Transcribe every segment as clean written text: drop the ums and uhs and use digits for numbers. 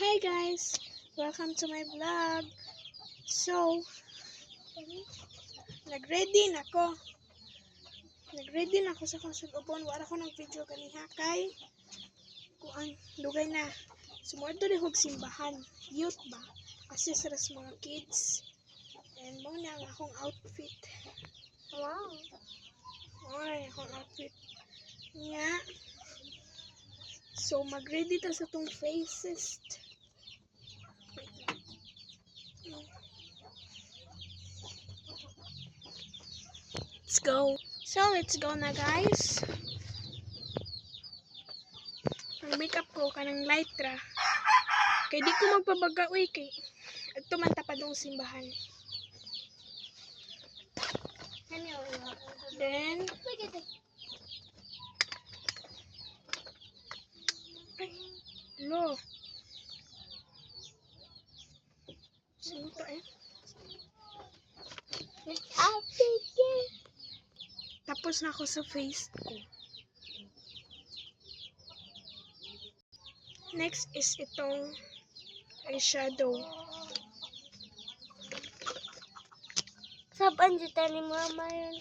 Hi guys! Welcome to my vlog. So, nag-ready na ko. Sa kasugubon. Wala ko ng video kaniha kay kung ang lugay na. Sumordo rin hog simbahan. Youth ba? Kasi sa mga kids. And mo na ang akong outfit. Wow! Ay, akong outfit. Nga. So, mag-ready ta sa tong faces. Let's go. So, let's go na guys. Ang makeup ko, kanang light ra. Kaya di ko magpabaga, uy, kay agto man tapadong simbahan. Then, lo. Sino to eh? Tapos na ako sa face ko. Next is itong eyeshadow. Saban dito ni mama yun.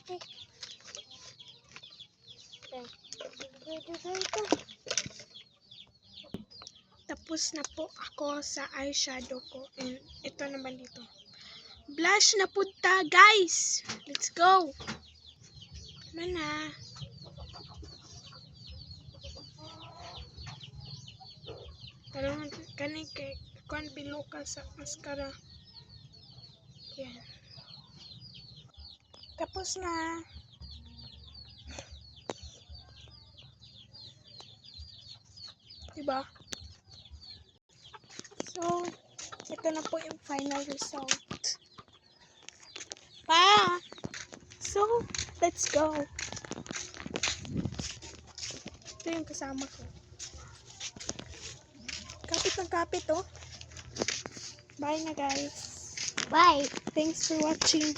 Tapos na po ako sa eyeshadow ko. And ito naman dito. Blush na punta, guys! Let's go! Mana? Parang kanin kay kuan bilo ka sa mascara. Yan. Tapos na. Diba? So, ito na po yung final result. Pa! So, let's go. Ito yung kasama ko. Kapit ng kapit, oh. Bye na, guys. Bye. Thanks for watching.